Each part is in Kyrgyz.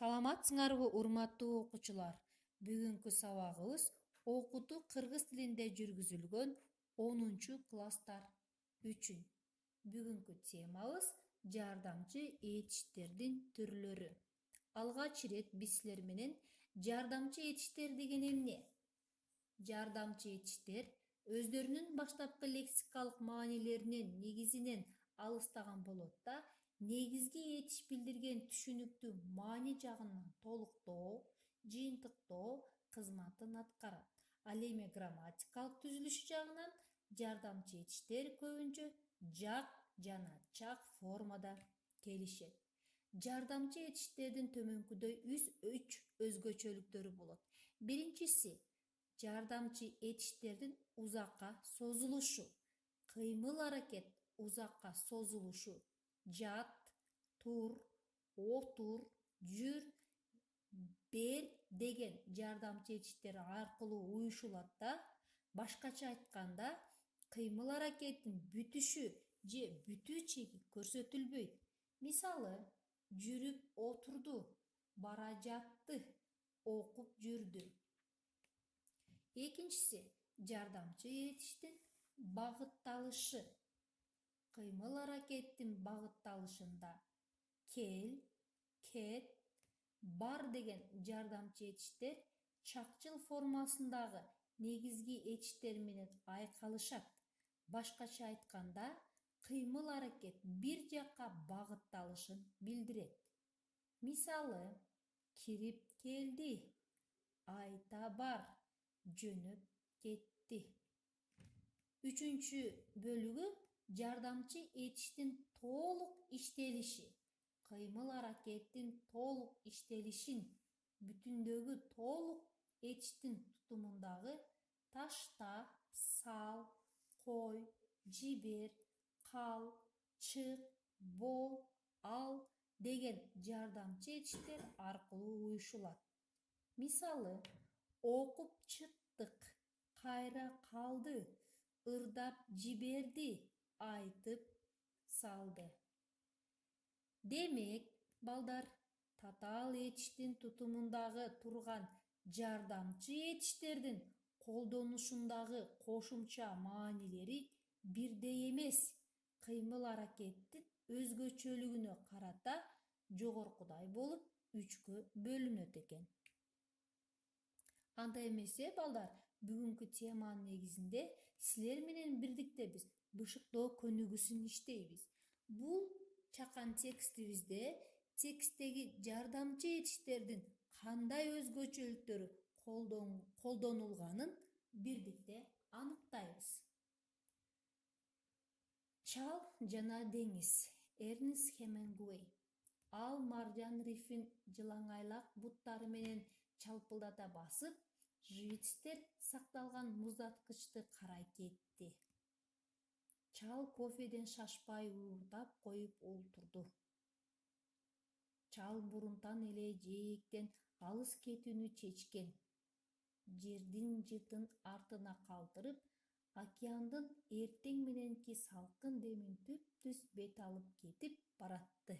Саламатсыңарбы урматтуу окуучулар? Бүгүнкү сабагыбыз окутуу кыргыз тилинде жүргүзүлгөн 10-класстар үчүн. Бүгүнкү темабыз жардамчы этичтердин түрлөрү. Алгач ирет биз силер менен жардамчы этичтер деген эмне? Жардамчы этичтер өздөрүнүн баштапкы лексикалык маанилеринин негизинен алыстаган болот да, негизги этиш билдирген түшүнүктүү маани жагынан толуктоо, жыйынтыктоо кызматын аткарат. Ал эми грамматикалык түзүлүшү жагынан жардамчы этичтер көбүнчө жак жана чак формада келишет. Жардамчы этичтердин төмөнкүдөй 3 өзгөчөлүктөрү болот. Биринчиси жардамчы этичтердин узакка созулушу. Кыймыл-аракет узакка созулушу. Жат, тур, отур, жүр, бер деген жардамчы этичтер аркылуу уюшулат да, башкача айтканда, кыймыл-аракеттин бүтүшү же бүтүү чеги көрсөтүлбөйт. Мисалы, жүрүп отурду, бара жатты, окуп жүрдү. Экинчиси жардамчы этичтин багытталышы. Кыймыл-аракеттин багытталышында кел, кет, бар деген жардамчы этичтер чакчыл формасындагы негизги этичтер менен айкалышат. Башкача айтканда, кыймыл-аракет бир жакка багытталышын билдирет. Мисалы, кирип келди, айта бар, жөнөп кетти. Үчүнчү бөлүгү жардамчы этичтин толук иштелиши. Кыймыл-аракеттин толук иштелишин бүтүндөгү толук этичтин тутумундагы ташта, сал, кой, жибер, кал, чык, бол, ал деген жардамчы этичтер аркылуу уюшулат. Мисалы, окуп чыктык, кайра калды, ырдап жиберди, айтып салды. Демек, балдар, татаал этичтин тутумундагы турган жардамчы этичтердин колдонушундагы кошумча маанилери бирдей эмес. Кыймыл-аракеттин өзгөчөлүгүнө карата жогоркудай болуп 3кө бөлүнөт экен. Анда эмесе, балдар, бүгүнкү теманын негизинде силер менен бирдикте биз бышыктоо көнүгүүсүн иштейбиз. Бул чакан текстибизде тексттеги жардамчы этичтердин кандай өзгөчөлүктөрү колдонулганын бирдикте аныктайбыз. Чал жана деңиз. Эрнест Хемингуэй. Ал маржан рифин жылаңайлак буттары менен чалпылдата басып, житстер сакталган муздаткычты карай кетти. Чал кофеден шашпай уурдап коюп олтурду. Чал мурунтан эле жээктен алыс кетүүнү чечкен. Жердин жытын артына калтырып, океандын эртең мененки салкын демин түп-түз бет алып кетип баратты.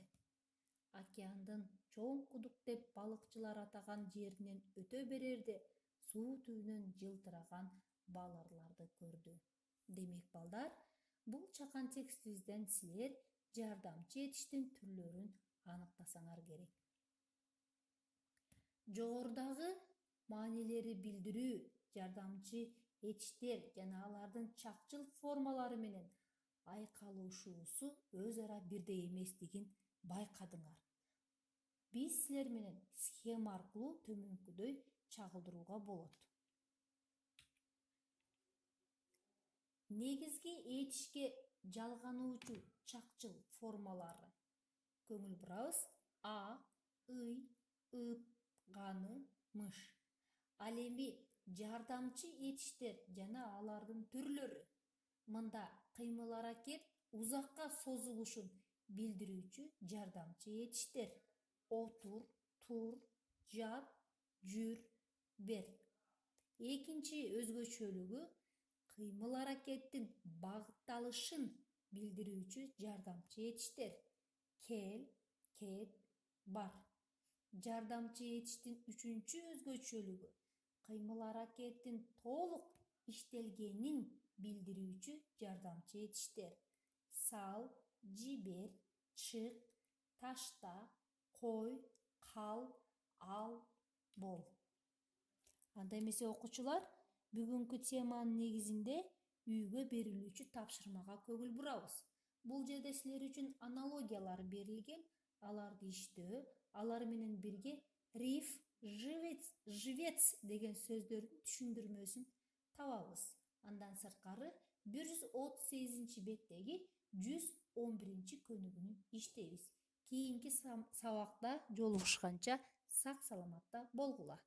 Океандын чоң кудук деп балыкчылар атаган жеринен өтө берерде суу түбүнөн жылтыраган балырларды көрдү. Демек, балдар, бул чакан текстибизден силер жардамчы этичтин түрлөрүн аныктасаңар керек. Жогорудагы маанилери билдирүү жардамчы этичтер жана алардын чакчыл формалары менен айкалышуусу өз ара бирдей эместигин байкадыңар. Биз силер менен схема аркылуу төмөнкүдөй чагылдырууга болот. Негизги этишке жалгануучу чакчыл формалары. Көңүл бурабыз: а, ый, ып, ганы, мыш. Ал эми жардамчы этиштер жана алардын түрлөрү. Мында кыймыл-аракет узакка созулушун билдирүүчү жардамчы этиштер: отур, тур, жат, жүр, бер. Экинчи өзгөчөлүгү кыймыл-аракеттин багытталышын билдирүүчү жардамчы этиштер: кел, кет, бар. жардамчы этиштин үчүнчү өзгөчөлүгү кыймыл аракеттин толук иштелгенин билдирүүчү жардамчы этиштер: сал, жибер, чык, ташта, кой, кал, ал, бол. Анда эмесе окуучулар, бүгүнкү теманын негизинде үйгө берилүүчү тапшырмага көңүл бурабыз. Бул жерде силер үчүн аналогиялар берилген, аларды иштөө, алар менен бирге риф, живец деген сөздөрдүн түшүндүрмөсүн табабыз. Андан сырткары 138 беттеги 111 көнүгүүнү иштейбиз. Кийинки сабакта жолугушканча сак саламатта болгула.